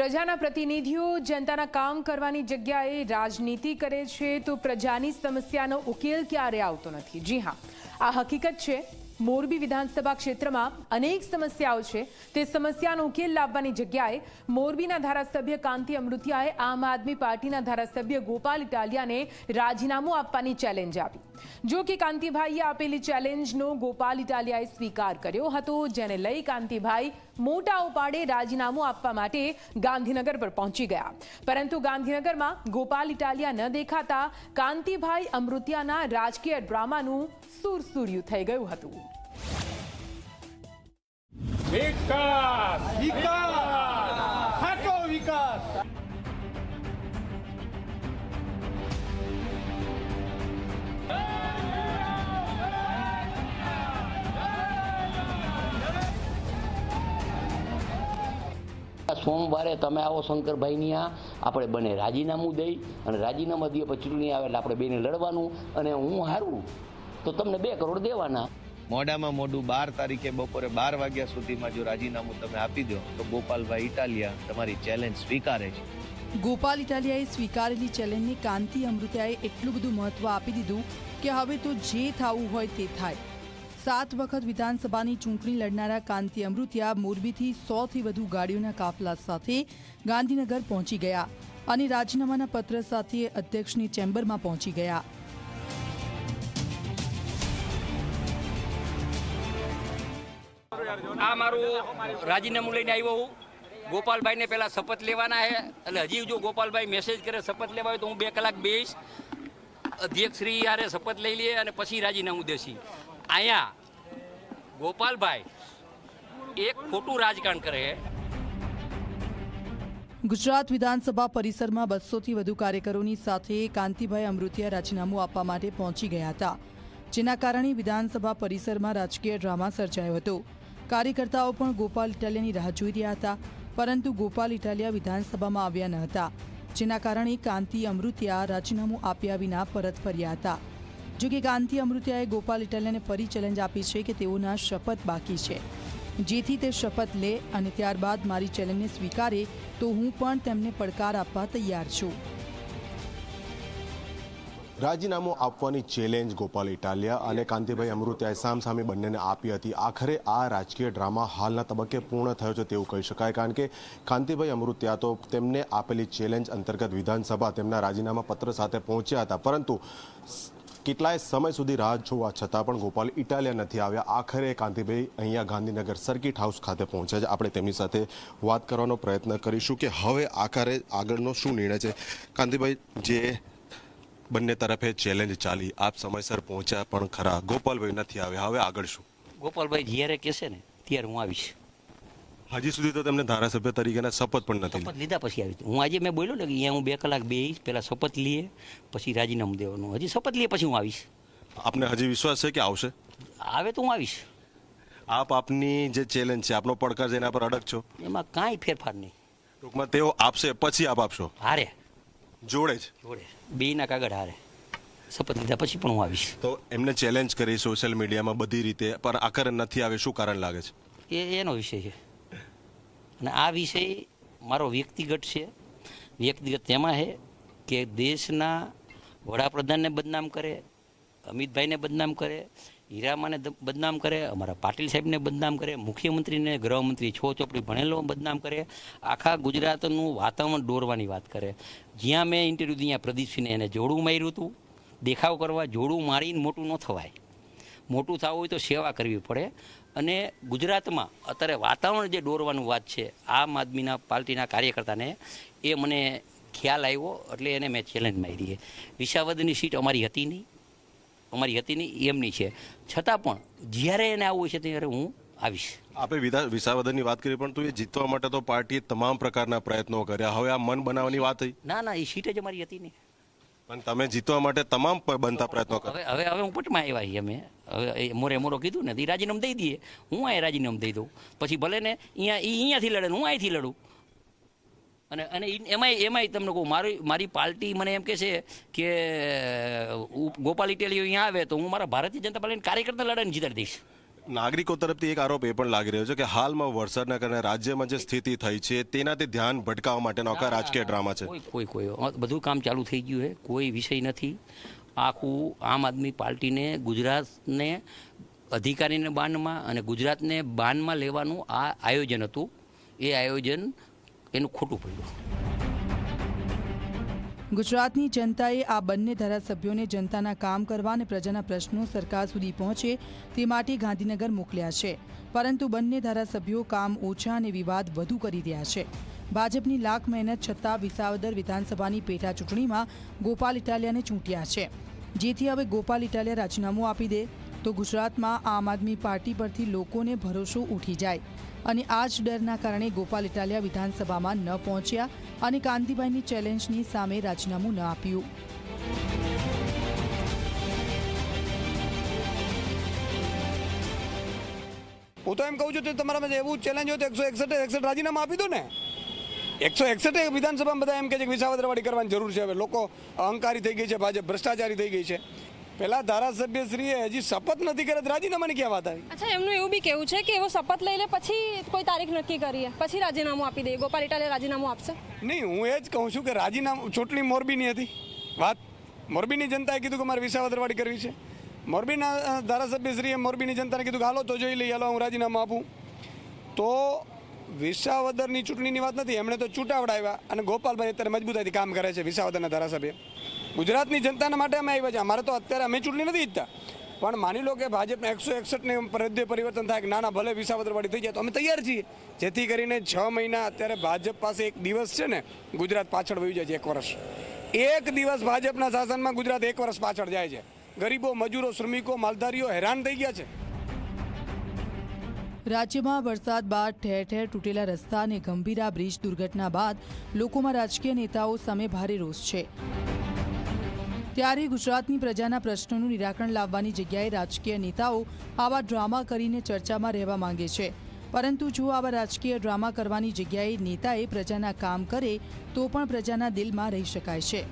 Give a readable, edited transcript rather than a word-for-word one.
પ્રજાના પ્રતિનિધિઓ જનતાના કામ કરવાની જગ્યાએ રાજનીતિ કરે છે તો પ્રજાની સમસ્યાનો ઉકેલ ક્યારે આવતો નથી। જી હા, આ હકીકત છે। મોરબી વિધાનસભા ક્ષેત્રમાં અનેક સમસ્યાઓ છે। તે સમસ્યાનો ઉકેલ લાવવાની જગ્યાએ મોરબીના ધારાસભ્ય કાંતિ અમૃતિયાએ આમ આદમી પાર્ટીના ધારાસભ્ય ગોપાલ ઇટાલિયાને રાજીનામું આપવાની ચેલેન્જ આપી। જો કે કાંતિભાઈએ આપેલી ચેલેન્જનો ગોપાલ ઇટાલિયાએ સ્વીકાર કર્યો હતો, જેને લઈ કાંતિભાઈ મોટા ઉપાડે રાજીનામું આપવા માટે ગાંધીનગર પર પહોંચી ગયા। પરંતુ ગાંધીનગરમાં ગોપાલ ઇટાલિયા ન દેખાતા કાંતિભાઈ અમૃતિયાના રાજકીય ડ્રામાનું સુરસુર્યું થઈ ગયું હતું। વિકાસ વિકાસ ખાટો વિકાસ। સોમવારે તમે આવો શંકરભાઈની આપણે બને રાજીનામું દઈ અને રાજીનામા દઈએ પછી ચૂંટણી આવે એટલે આપણે બેને લડવાનું અને હું હારું તો તમને 2 કરોડ દેવાના। મોડામાં મોડું 12 તારીખે બપોરે 12 વાગ્યા સુધીમાં જો રાજીનામું તમે આપી દો તો ગોપાલભાઈ ઇટાલિયા તમારી ચેલેન્જ સ્વીકારે છે। ગોપાલ ઇટાલિયાએ સ્વીકારેલી ચેલેન્જને કાંતિ અમૃતિયાએ એટલું બધું મહત્વ આપી દીધું કે હવે તો જે થવું હોય તે થાય। 7 વખત વિધાનસભાની ચૂંટણી લડનારા કાંતિ અમૃતિયા મોરબીથી 100થી વધુ ગાડીઓના કાફલા સાથે ગાંધીનગર પહોંચી ગયા અને રાજીનામાના પત્ર સાથે અધ્યક્ષની ચેમ્બરમાં પહોંચી ગયા। આ મારું રાજીનામું લઈને આવ્યો હું। ગોપાલભાઈને પહેલા શપથ લેવાના છે એટલે હજી જો ગોપાલભાઈ મેસેજ કરે શપથ લેવા હોય તો હું 2 કલાક બેસીશ, અધ્યક્ષશ્રી યારે શપથ લઈ લઈએ અને પછી રાજીનામું દેશી। અહીંયા ગોપાલભાઈ એક ખોટું રાજકારણ કરે। ગુજરાત વિધાનસભા પરિસરમાં 200થી વધુ કાર્યકરોની સાથે કાંતિભાઈ અમૃતિયા રાજીનામું આપવા માટે પહોંચી ગયા હતા, જેના કારણે વિધાનસભા પરિસરમાં રાજકીય ડ્રામા સર્જાયો હતો। કાર્યકર્તાઓ પણ ગોપાલ ઇટાલિયાની રાહ જોઈ રહ્યા હતા, પરંતુ ગોપાલ ઇટાલિયા વિધાનસભામાં આવ્યા ન હતા, જેના કારણે કાંતિ અમૃતિયા રાજીનામું આપ્યા વિના પરત ફર્યા હતા। જો કે કાંતિ અમૃતિયાએ ગોપાલ ઇટાલિયાને ફરી ચેલેન્જ આપી છે કે તેઓના શપથ બાકી છે, જેથી તે શપથ લે અને ત્યારબાદ મારી ચેલેન્જને સ્વીકારે તો હું પણ તેમને પડકાર આપવા તૈયાર છું। રાજીનામું આપવાની ચેલેન્જ ગોપાલ ઇટાલિયા અને કાંતિભાઈ અમૃતિયાએ સામસામે બંનેને આપી હતી। આખરે આ રાજકીય ડ્રામા હાલના તબક્કે પૂર્ણ થયો છે તેવું કહી શકાય, કારણ કે કાંતિભાઈ અમૃતિયા તો તેમને આપેલી ચેલેન્જ અંતર્ગત વિધાનસભા તેમના રાજીનામા પત્ર સાથે પહોંચ્યા હતા, પરંતુ કેટલાય સમય સુધી રાહ જોવા છતાં પણ ગોપાલ ઇટાલિયા નથી આવ્યા। આખરે કાંતિભાઈ અહીંયા ગાંધીનગર સર્કિટ હાઉસ ખાતે પહોંચ્યા છે। આપણે તેમની સાથે વાત કરવાનો પ્રયત્ન કરીશું કે હવે આખરે આગળનો શું નિર્ણય છે। કાંતિભાઈ, જે બંને તરફે ચેલેન્જ ચાલી, આપ સમયસર પહોંચ્યા પણ ખરા, ગોપાલભાઈ નથી આવ્યા, હવે આગળ શું? ગોપાલભાઈ જ્યારે કહેશે ને ત્યારે હું આવીશ। હજી સુધી તો તેમને ધારાસભ્ય તરીકેના શપથ પણ નથી શપથ લીધા પછી આવીશ હું। આજે મેં બોલ્યો ને કે અહીંયા હું 2 કલાક બેસીશ, પહેલાં શપથ લઈએ પછી રાજીનામું દેવાનું। હજી શપથ લઈએ પછી હું આવીશ। આપને હજી વિશ્વાસ છે કે આવશે? આવે તો હું આવીશ। આપની જે ચેલેન્જ છે, આપનો પડકાર છે, એના પર અડગ છો? એમાં કાંઈ ફેરફાર નહીં। ટૂંકમાં તેઓ આપશે પછી આપ આપશો? હારે જોડે જ બેયના કાગળ હારે શપથ લીધા પછી પણ હું આવીશ। તો એમને ચેલેન્જ કરી સોશિયલ મીડિયામાં બધી રીતે, પણ આખરે નથી આવે, શું કારણ લાગે છે? એનો વિષય છે અને આ વિષય મારો વ્યક્તિગત છે। વ્યક્તિગત તેમાં છે કે દેશના વડાપ્રધાનને બદનામ કરે, અમિતભાઈને બદનામ કરે, હીરામાને બદનામ કરે, અમારા પાટીલ સાહેબને બદનામ કરે, મુખ્યમંત્રીને, ગૃહમંત્રી ચોપડી ભણેલો બદનામ કરે, આખા ગુજરાતનું વાતાવરણ દોરવાની વાત કરે। જ્યાં મેં ઇન્ટરવ્યૂ ત્યાં પ્રદીપસિંહને એને જોડું માર્યું હતું, દેખાવ કરવા જોડું મારીને મોટું ન થવાય। મોટું થવું હોય તો સેવા કરવી પડે। અને ગુજરાતમાં અત્યારે વાતાવરણ જે દોરવાનું વાત છે આમ આદમીના પાર્ટીના કાર્યકર્તાને, એ મને ખ્યાલ આવ્યો એટલે એને મેં ચેલેન્જ મારી। વિસાવદરની સીટ અમારી હતી નહીં, એમની છે, છતાં પણ જ્યારે એને આવવું છે ત્યારે હું આવીશ। આપણે વિસાવદરની વાત કરી, પણ તો એ જીતવા માટે તો પાર્ટીએ તમામ પ્રકારના પ્રયત્નો કર્યા, હવે આ મન બનાવવાની વાત થઈ? ના, એ સીટ જ અમારી હતી નહીં, પણ તમે જીતવા માટે તમામ બનતા પ્રયત્નો કર્યા। હવે હું પટમાં આવ્યા છીએ અમે। હવે મોરો કીધું ને રાજીનામું દઈ દઈએ, હું અહીં રાજીનામું દઈ દઉં, પછી ભલે ને અહીંયાથી લડે, હું અહીંથી લડું। અને એમાંય તમને કહું, મારી પાર્ટી મને એમ કહે છે કે ગોપાલ ઇટાલિયા અહીંયા આવે તો હું મારા ભારતીય જનતા પાર્ટીના કાર્યકર્તા લડાઈને જીતાડી દઈશ। નાગરિકો તરફથી એક આરોપ એ પણ લાગી રહ્યો છે કે હાલમાં વરસાદના કારણે રાજ્યમાં જે સ્થિતિ થઈ છે તેનાથી ધ્યાન ભટકાવવા માટેનો આખા રાજકીય ડ્રામા છે. કોઈ બધું કામ ચાલુ થઈ ગયું છે, કોઈ વિષય નથી. આખું આમ આદમી પાર્ટીને ગુજરાતને અધિકારીને બાનમાં અને ગુજરાતને બાનમાં લેવાનું આ આયોજન હતું. એ આયોજન એનું ખોટું પડ્યું. ગુજરાતની જનતાએ આ બંને ધારાસભ્યોને જનતાના કામ કરવા અને પ્રજાના પ્રશ્નો સરકાર સુધી પહોંચે તે માટે ગાંધીનગર મોકલ્યા છે, પરંતુ બંને ધારાસભ્યો કામ ઓછા અને વિવાદ વધુ કરી રહ્યા છે. ભાજપની લાખ મહેનત છતાં વિસાવદર વિધાનસભાની પેટા ચૂંટણીમાં ગોપાલ ઇટાલિયાને ચૂંટ્યા છે, જેથી હવે ગોપાલ ઇટાલિયા રાજીનામું આપી દે તો ગુજરાતમાં આમ આદમી પાર્ટી પરથી લોકોને ભરોસો ઉઠી જાય અને આ જ ડરના કારણે ગોપાલ ઇટાલિયા વિધાનસભામાં ન પહોંચ્યા અને કાંતિભાઈની ચેલેન્જની સામે રાજીનામું ન આપ્યું. હું તો એમ કહું છું કે તમારામાં એવું ચેલેન્જ હોય તો 161 રાજીનામા આપી દો ને. 161 વિધાનસભામાં બધા એમ કહે છે કે વિસાવદરવાળી કરવાની જરૂર છે. હવે લોકો અહંકારી થઈ ગઈ છે, ભાજપ ભ્રષ્ટાચારી થઈ ગઈ છે. પેલા ધારાસભ્યશ્રીએ હજી શપથ નથી કર્યા, રાજીનામાની ક્યાં વાત આવી? અચ્છા, એમનું એવું બી કેવું છે કે એવો શપથ લઈ લે પછી કોઈ તારીખ નક્કી કરીએ પછી રાજીનામું આપી દે. ગોપાલ ઇટાલિયા રાજીનામું આપશે? નહીં, હું એ જ કહું છું કે રાજીનામું ચૂંટણી મોરબીની હતી. વાત મોરબીની જનતાએ કીધું કે મારે વિસાવદરવાળી કરવી છે. મોરબીના ધારાસભ્યશ્રીએ મોરબીની જનતાને કીધું કે હાલો તો જોઈ લઈએ, હાલો હું રાજીનામું આપું. તો વિસાવદરની ચૂંટણીની વાત નથી, એમણે તો ચૂંટાવડાવ્યા અને ગોપાલભાઈ અત્યારે મજબૂતાઈથી કામ કરે છે. વિસાવદરના ધારાસભ્ય ગુજરાતની જનતાના માટે અમે આવ્યા છે. અમારે તો અત્યારે અમે ચૂંટણી નથી ઈચ્છતા, પણ માની લો કે ભાજપના 161ને હૃદય પરિવર્તન થાય કે નાના ભલે વિસાવદરવાળી થઈ જાય તો અમે તૈયાર છીએ, જેથી કરીને 6 મહિના અત્યારે ભાજપ પાસે એક દિવસ છે ને ગુજરાત પાછળ વયું જાય છે. 1 વર્ષ, એક દિવસ ભાજપના શાસનમાં ગુજરાત 1 વર્ષ પાછળ જાય છે. ગરીબો, મજૂરો, શ્રમિકો, માલધારીઓ હેરાન થઈ ગયા છે. રાજ્યમાં વરસાદ બાદ ઠેર ઠેર તૂટેલા રસ્તા અને ગંભીરા બ્રિજ દુર્ઘટના બાદ લોકોમાં રાજકીય નેતાઓ સામે ભારે રોષ છે. ત્યારે ગુજરાતની પ્રજાના પ્રશ્નોનું નિરાકરણ લાવવાની જગ્યાએ રાજકીય નેતાઓ આવા ડ્રામા કરીને ચર્ચામાં રહેવા માંગે છે, પરંતુ જો આવા રાજકીય ડ્રામા કરવાની જગ્યાએ નેતાએ પ્રજાના કામ કરે તો પણ પ્રજાના દિલમાં રહી શકાય છે.